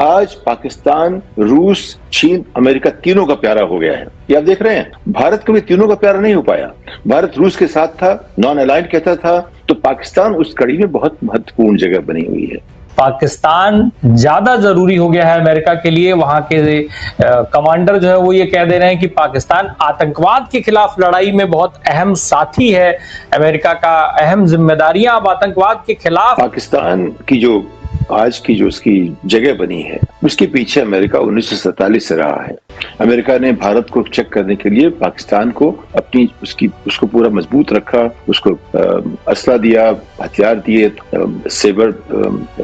आज पाकिस्तान, रूस, चीन, अमेरिका तीनों का प्यारा हो गया है। ये आप देख रहे हैं। भारत कभी तीनों का प्यारा नहीं हो पाया। भारत रूस के साथ था, नॉन अलाइंड कहता था, तो पाकिस्तान उस कड़ी में बहुत महत्वपूर्ण जगह बनी हुई है। पाकिस्तान ज्यादा जरूरी हो गया है अमेरिका के लिए। वहां के कमांडर जो है वो ये कह दे रहे हैं कि पाकिस्तान आतंकवाद के खिलाफ लड़ाई में बहुत अहम साथी है। अमेरिका का अहम जिम्मेदारियां अब आतंकवाद के खिलाफ। पाकिस्तान की जो आज की जो उसकी जगह बनी है, उसके पीछे अमेरिका 1947 से रहा है। अमेरिका ने भारत को चेक करने के लिए पाकिस्तान को उसको पूरा मजबूत रखा, उसको असला दिया, हथियार दिए, सेबर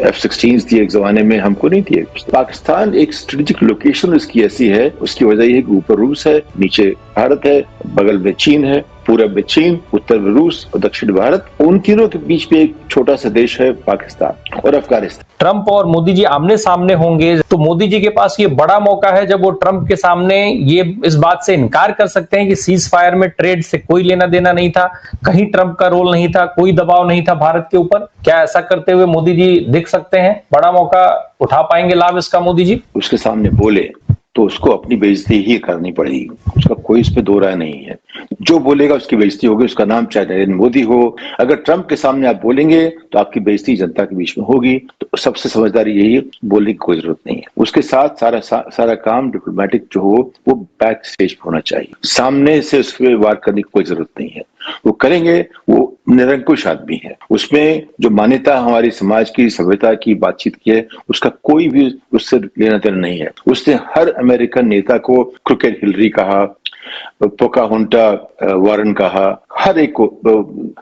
F-16 दिए। एक जमाने में हमको नहीं दिए। पाकिस्तान एक स्ट्रेटेजिक लोकेशन उसकी ऐसी है, उसकी वजह यह है कि ऊपर रूस है, नीचे भारत है, बगल में चीन है, पूरब में चीन, उत्तर में रूस और दक्षिण भारत। उन तीनों के बीच में एक छोटा सा देश है पाकिस्तान और अफगानिस्तान। ट्रंप और मोदी जी आमने सामने होंगे तो मोदी जी के पास ये बड़ा मौका है जब वो ट्रंप के सामने ये इस बात से इनकार कर सकते हैं कि सीज फायर में ट्रेड से कोई लेना देना नहीं था, कहीं ट्रंप का रोल नहीं था, कोई दबाव नहीं था भारत के ऊपर। क्या ऐसा करते हुए मोदी जी दिख सकते हैं? बड़ा मौका उठा पाएंगे लाभ इसका मोदी जी? उसके सामने बोले तो उसको अपनी बेइज्जती ही करनी पड़ेगी, उसका कोई इस पे दो राय नहीं है। जो बोलेगा उसकी बेइज्जती होगी, उसका नाम चाहे नरेंद्र मोदी हो। अगर ट्रंप के सामने आप बोलेंगे तो आपकी बेइज्जती जनता के बीच में होगी। तो सबसे समझदारी यही है, बोलने की कोई जरूरत नहीं है। उसके साथ सारा काम डिप्लोमेटिक जो हो वो बैक स्टेज पर होना चाहिए, सामने से उस पर वार करने की कोई जरूरत नहीं है। वो करेंगे, वो निरंकुश आदमी है। उसमें जो मान्यता हमारी समाज की, सभ्यता की, बातचीत की है, उसका कोई भी उससे लेना देना नहीं है। उसने हर अमेरिकन नेता को क्रिकेट हिलरी कहा, पोकाहोंटा वारन कहा, हर एक को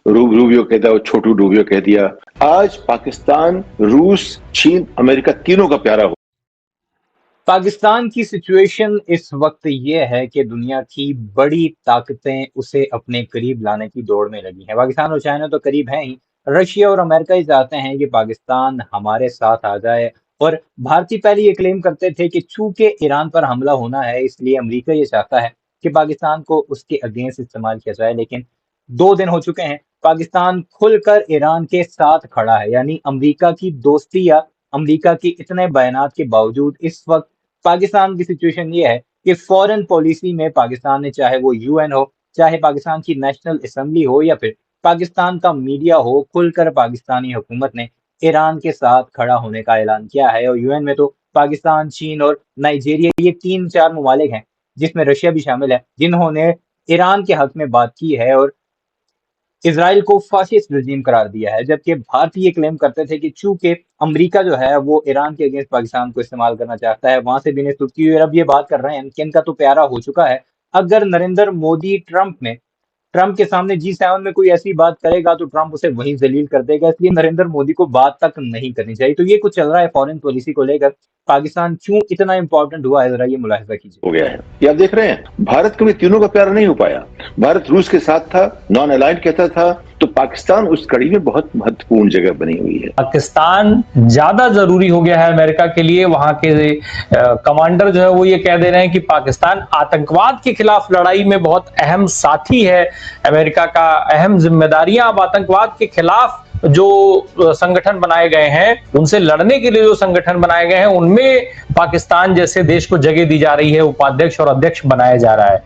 रूबियो कह दिया, छोटू रूबियो कह दिया। आज पाकिस्तान, रूस, चीन, अमेरिका तीनों का प्यारा हो। पाकिस्तान की सिचुएशन इस वक्त ये है कि दुनिया की बड़ी ताकतें उसे अपने करीब लाने की दौड़ में लगी हैं। पाकिस्तान और चाइना तो करीब हैं ही, रशिया और अमेरिका ही चाहते हैं कि पाकिस्तान हमारे साथ आ जाए। और भारतीय पहले ये क्लेम करते थे कि चूंकि ईरान पर हमला होना है इसलिए अमेरिका ये चाहता है कि पाकिस्तान को उसके अगेंस्ट इस्तेमाल किया जाए। लेकिन 2 दिन हो चुके हैं, पाकिस्तान खुलकर ईरान के साथ खड़ा है। यानी अमेरिका की दोस्ती या अमेरिका की इतने बयानात के बावजूद इस वक्त पाकिस्तान की सिचुएशन ये है कि फॉरेन पॉलिसी में पाकिस्तान ने, चाहे वो यूएन हो, चाहे पाकिस्तान की नेशनल असेंबली हो या फिर पाकिस्तान का मीडिया हो, खुलकर पाकिस्तानी हुकूमत ने ईरान के साथ खड़ा होने का ऐलान किया है। और यूएन में तो पाकिस्तान, चीन और नाइजीरिया, ये 3-4 ममालिक हैं जिसमें रशिया भी शामिल है, जिन्होंने ईरान के हक में बात की है और इजराइल को फासिस्ट रजीम करार दिया है। जबकि भारतीय क्लेम करते थे कि चूंकि अमेरिका जो है वो ईरान के अगेंस्ट पाकिस्तान को इस्तेमाल करना चाहता है, वहां से भी इन्हें सुर्खी हुई। और अब ये बात कर रहे हैं कि इनका तो प्यारा हो चुका है। अगर नरेंद्र मोदी ट्रंप के सामने G7 में कोई ऐसी बात करेगा तो ट्रंप उसे वहीं जलील कर देगा। इसलिए नरेंद्र मोदी को बात तक नहीं करनी चाहिए। तो ये कुछ चल रहा है फॉरेन पॉलिसी को लेकर। पाकिस्तान क्यों इतना इंपॉर्टेंट हुआ है, जरा ये मुलाहिजा कीजिए। हो गया है, ये आप देख रहे हैं। भारत कभी तीनों का प्यारा नहीं हो पाया। भारत रूस के साथ था, नॉन अलाइंड कहता था, तो पाकिस्तान उस कड़ी में बहुत महत्वपूर्ण जगह बनी हुई है। पाकिस्तान ज्यादा जरूरी हो गया है अमेरिका के लिए। वहां के कमांडर जो है वो ये कह दे रहे हैं कि पाकिस्तान आतंकवाद के खिलाफ लड़ाई में बहुत अहम साथी है। अमेरिका का अहम जिम्मेदारियां अब आतंकवाद के खिलाफ जो संगठन बनाए गए हैं, उनसे लड़ने के लिए जो संगठन बनाए गए हैं, उनमें पाकिस्तान जैसे देश को जगह दी जा रही है, उपाध्यक्ष और अध्यक्ष बनाया जा रहा है।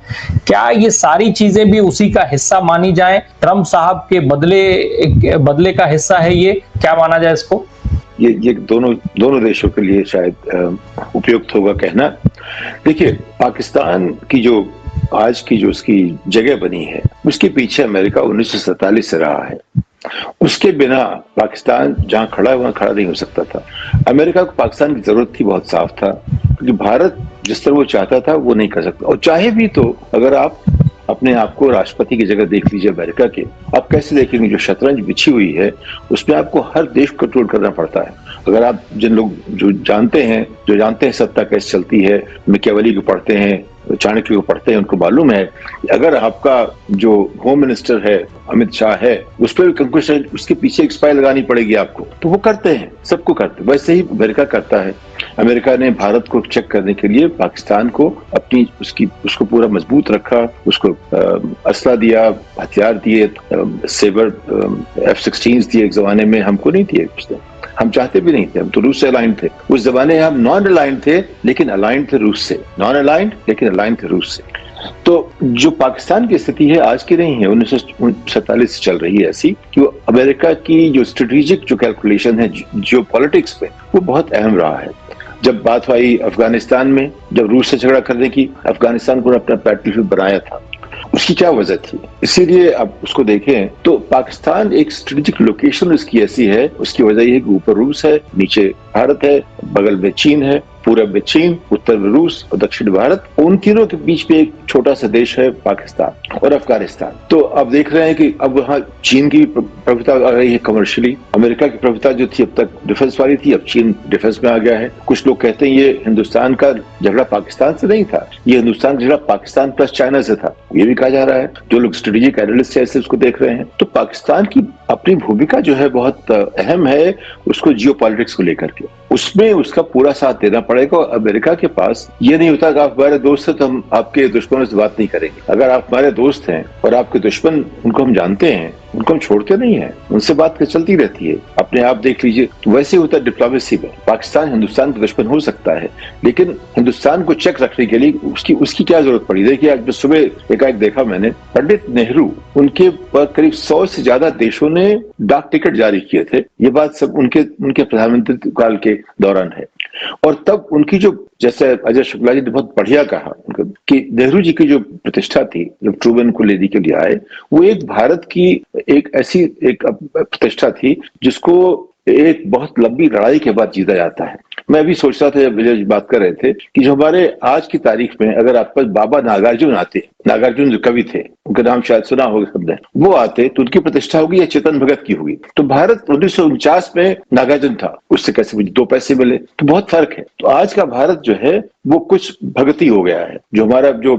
क्या ये सारी चीजें भी उसी का हिस्सा मानी जाएं? ट्रंप साहब के बदले का हिस्सा है ये? क्या माना जाए इसको? ये दोनों देशों के लिए शायद उपयुक्त होगा कहना। देखिए, पाकिस्तान की जो आज की जो उसकी जगह बनी है, उसके पीछे अमेरिका 1947 से रहा है। उसके बिना पाकिस्तान जहां खड़ा है वहां खड़ा नहीं हो सकता था। अमेरिका को पाकिस्तान की जरूरत थी, बहुत साफ था, क्योंकि भारत जिस तरह वो चाहता था वो नहीं कर सकता। और चाहे भी तो, अगर आप अपने आप को राष्ट्रपति की जगह देख लीजिए अमेरिका के, आप कैसे देखेंगे? जो शतरंज बिछी हुई है उसमें आपको हर देश को कंट्रोल करना पड़ता है। अगर आप जो जानते हैं सत्ता कैसे चलती है, मैकियावेली को पढ़ते हैं, चाणक्य को पढ़ते हैं, उनको मालूम है अगर आपका जो होम मिनिस्टर है अमित शाह है, उस पर भी कंकुश है, उसके पीछे एक स्पाई लगानी पड़ेगी आपको, तो वो करते हैं, सबको करते हैं। वैसे ही अमेरिका करता है। अमेरिका ने भारत को चेक करने के लिए पाकिस्तान को उसको पूरा मजबूत रखा, उसको असला दिया, हथियार दिए, सेबर F-16 दिए। एक जमाने में हमको नहीं दिए उसने। हम चाहते भी नहीं थे, हम तो रूस से अलाइंड थे। उस जमाने हम नॉन अलाइंड थे लेकिन अलाइंड थे रूस से, नॉन अलाइंड लेकिन अलाइंड थे रूस से। तो जो पाकिस्तान की स्थिति है आज की नहीं है, 1947 से चल रही है ऐसी कि वो अमेरिका की जो स्ट्रेटेजिक जो कैलकुलेशन है जियो पॉलिटिक्स में, वो बहुत अहम रहा है। जब बात आई अफगानिस्तान में, जब रूस से झगड़ा करने की, अफगानिस्तान को अपना बैटलफील्ड बनाया था, उसकी क्या वजह थी? इसीलिए आप उसको देखें तो पाकिस्तान एक स्ट्रेटेजिक लोकेशन उसकी ऐसी है, उसकी वजह यह है कि ऊपर रूस है, नीचे भारत है, बगल में चीन है, पूरब में चीन, उत्तर में रूस और दक्षिण भारत। उन तीनों के बीच में एक छोटा सा देश है पाकिस्तान और अफगानिस्तान। तो अब देख रहे हैं कि अब वहाँ चीन की प्रभुता आ रही है कमर्शियली। अमेरिका की प्रभुता जो थी अब तक डिफेंस वाली थी, अब चीन डिफेंस में आ गया है। कुछ लोग कहते हैं ये हिंदुस्तान का झगड़ा पाकिस्तान से नहीं था, ये हिंदुस्तान का झगड़ा पाकिस्तान प्लस चाइना से था, ये भी कहा जा रहा है। जो लोग स्ट्रेटेजिक एनालिस्ट ऐसे उसको देख रहे हैं। तो पाकिस्तान की अपनी भूमिका जो है बहुत अहम है उसको जियो पॉलिटिक्स को लेकर के, उसमें उसका पूरा साथ देना पड़ेगा। और अमेरिका के पास ये नहीं होता कि आप हमारे दोस्त हैं तो हम आपके दुश्मनों से बात नहीं करेंगे। अगर आप हमारे दोस्त हैं और आपके दुश्मन, उनको हम जानते हैं, उनको हम छोड़ते नहीं है, उनसे बात चलती रहती है। अपने आप देख लीजिए, तो वैसे होता है डिप्लोमेसी में। पाकिस्तान हिंदुस्तान का दुश्मन हो सकता है लेकिन हिंदुस्तान को चेक रखने के लिए उसकी क्या जरूरत पड़ी? देखिए आज सुबह एकाएक देखा मैंने, पंडित नेहरू, उनके करीब 100 से ज्यादा देशों ने डाक टिकट जारी किए थे। ये बात सब उनके प्रधानमंत्री काल के दौरान है। और तब उनकी जो, जैसे अजय शुक्ला जी ने बहुत बढ़िया कहा कि नेहरू जी की जो प्रतिष्ठा थी जब ट्रूमैन को लेने के लिए आए, वो एक भारत की एक ऐसी एक प्रतिष्ठा थी जिसको एक बहुत लंबी लड़ाई के बाद जीता जाता है। मैं अभी सोच रहा था जब विजय जी बात कर रहे थे कि जो हमारे आज की तारीख में अगर आपके पास बाबा नागार्जुन आते, नागार्जुन जो कवि थे, उनका नाम शायद सुना होगा सबने, वो आते तो उनकी प्रतिष्ठा होगी या चेतन भगत की होगी। तो भारत 1949 में नागार्जुन था, उससे कैसे मुझे 2 पैसे मिले, तो बहुत फर्क है। तो आज का भारत जो है वो कुछ भगती हो गया है, जो हमारा जो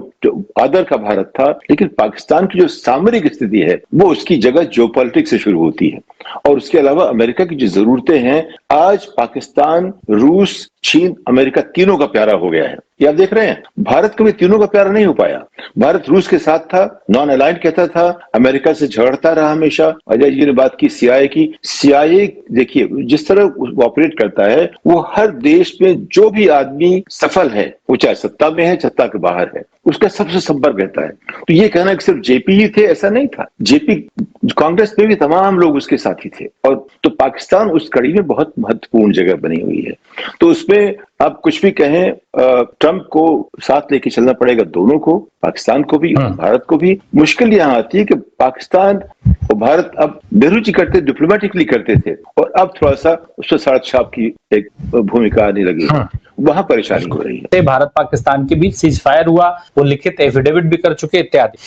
आदर का भारत था। लेकिन पाकिस्तान की जो सामरिक स्थिति है वो उसकी जगह जियोपॉलिटिक्स से शुरू होती है। और उसके अलावा अमेरिका की जो जरूरतें हैं, आज पाकिस्तान, रूस, चीन, अमेरिका तीनों का प्यारा हो गया है। ये आप देख रहे हैं, भारत कभी तीनों का प्यारा नहीं हो पाया। भारत रूस के साथ था, नॉन अलाइंड कहता था, अमेरिका से झगड़ता रहा हमेशा। अजय जी ने बात की सीआईए की, सीआईए देखिए जिस तरह वो ऑपरेट करता है, वो हर देश में जो भी आदमी सफल है, वो चाहे सत्ता में है, सत्ता के बाहर है, उसका सबसे संपर्क रहता है। तो ये कहना कि सिर्फ जेपी ही थे, ऐसा नहीं था। जेपी कांग्रेस में भी तमाम लोग उसके साथी थे। और तो पाकिस्तान उस कड़ी में बहुत महत्वपूर्ण जगह बनी हुई है। तो उसमें आप कुछ भी कहें, ट्रंप को साथ लेके चलना पड़ेगा, दोनों को, पाकिस्तान को भी, भारत को भी। मुश्किल यहाँ आती है कि पाकिस्तान और भारत अब नेहरू जी करते, डिप्लोमेटिकली करते थे, और अब थोड़ा सा उससे सड़क छाप की एक भूमिका आने लगी, वहां परेशानी हो रही है। भारत पाकिस्तान के बीच सीज फायर हुआ, वो लिखित एफिडेविट भी कर चुके इत्यादि।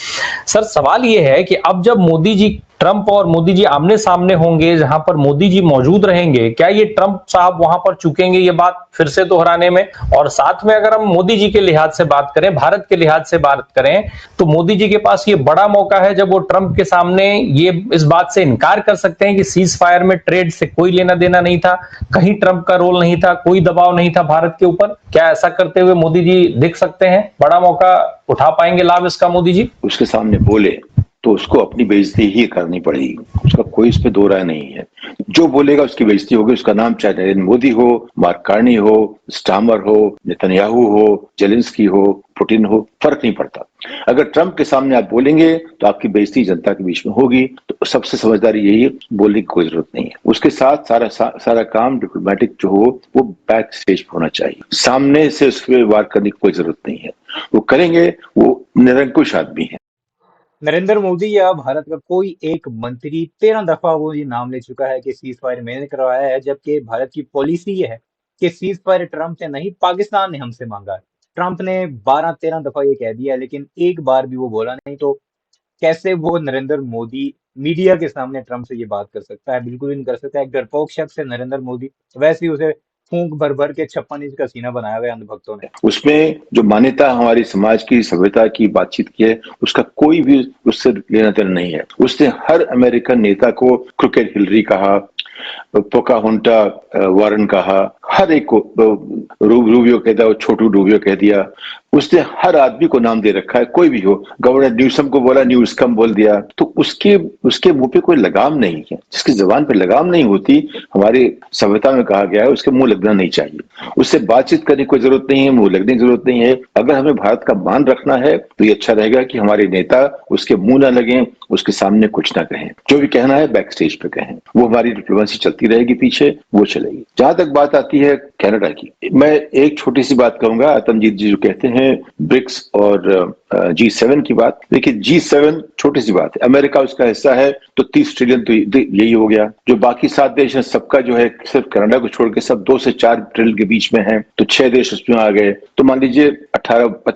सर सवाल ये है कि अब जब मोदी जी, ट्रंप और मोदी जी आमने सामने होंगे, जहां पर मोदी जी मौजूद रहेंगे, क्या ये ट्रंप साहब वहां पर चुकेंगे ये बात फिर से दोहराने में? और साथ में अगर हम मोदी जी के लिहाज से बात करें, भारत के लिहाज से बात करें, तो मोदी जी के पास ये बड़ा मौका है जब वो ट्रंप के सामने ये इस बात से इनकार कर सकते हैं कि सीज फायर में ट्रेड से कोई लेना देना नहीं था, कहीं ट्रंप का रोल नहीं था, कोई दबाव नहीं था भारत के ऊपर। क्या ऐसा करते हुए मोदी जी दिख सकते हैं? बड़ा मौका उठा पाएंगे लाभ इसका मोदी जी? उसके सामने बोले तो उसको अपनी बेइज्जती ही करनी पड़ेगी, उसका कोई इस पे दो राय नहीं है। जो बोलेगा उसकी बेइज्जती होगी। उसका नाम चाहे नरेंद्र मोदी हो, मार्क कार्नी हो, स्टामर हो, नेतन्याहू हो, जेलेंस्की हो, पुतिन हो, फर्क नहीं पड़ता। अगर ट्रंप के सामने आप बोलेंगे तो आपकी बेइज्जती जनता के बीच में होगी। तो सबसे समझदारी यही है, बोलने की कोई जरूरत नहीं है। उसके साथ सारा काम डिप्लोमेटिक जो हो वो बैक स्टेज पे होना चाहिए, सामने से उसके वार करने की कोई जरूरत नहीं है। वो करेंगे, वो निरंकुश आदमी है। नरेंद्र मोदी या भारत का कोई एक मंत्री 13 दफा वो ये नाम ले चुका है कि सीज फायर मैंने करवाया है, जबकि भारत की पॉलिसी ये है कि सीज फायर ट्रंप से नहीं, पाकिस्तान ने हमसे मांगा है। ट्रंप ने 12-13 दफा ये कह दिया, लेकिन एक बार भी वो बोला नहीं। तो कैसे वो नरेंद्र मोदी मीडिया के सामने ट्रंप से ये बात कर सकता है? बिल्कुल भी नहीं कर सकता है। एक डरपोक शख्स है नरेंद्र मोदी, वैसे ही उसे फूंक भर भर के 56 इंच का सीना बनाया हुआ है अंधभक्तों ने। उसमें जो मान्यता हमारी समाज की, सभ्यता की बातचीत की है, उसका कोई भी उससे लेना देना नहीं है। उसने हर अमेरिकन नेता को क्रिकेट हिलरी कहा, पोकाहोंटा वारन कहा, हर एक को रूबियो कहता है, छोटू रूबियो कह दिया। उसने हर आदमी को नाम दे रखा है, कोई भी हो। गवर्नर न्यूसम को बोला, न्यूसकम बोल दिया। तो उसके मुंह पे कोई लगाम नहीं है। जिसकी जबान पे लगाम नहीं होती, हमारी सभ्यता में कहा गया है, उसके मुंह लगना नहीं चाहिए। उससे बातचीत करने की कोई जरूरत नहीं है, मुंह लगने की जरूरत नहीं है। अगर हमें भारत का मान रखना है तो ये अच्छा रहेगा कि हमारे नेता उसके मुंह ना लगे, उसके सामने कुछ ना कहें। जो भी कहना है बैक स्टेज पे कहें। वो हमारी डिप्लोमेसी चलती रहेगी, पीछे वो चलेगी। जहां तक बात आती है कनाडा की, मैं एक छोटी सी बात कहूंगा। आतमजीत जी जो कहते हैं ब्रिक्स और G7 की बात, देखिए G7 छोटी सी बात है। अमेरिका उसका हिस्सा है तो 30 ट्रिलियन तो यही हो गया। जो बाकी 7 देश हैं सबका जो है, सिर्फ कनाडा को छोड़ के सब 2 से 4 ट्रिलियन के बीच में है, तो 6 देश उसमें आ गए। तो मान लीजिए 18-50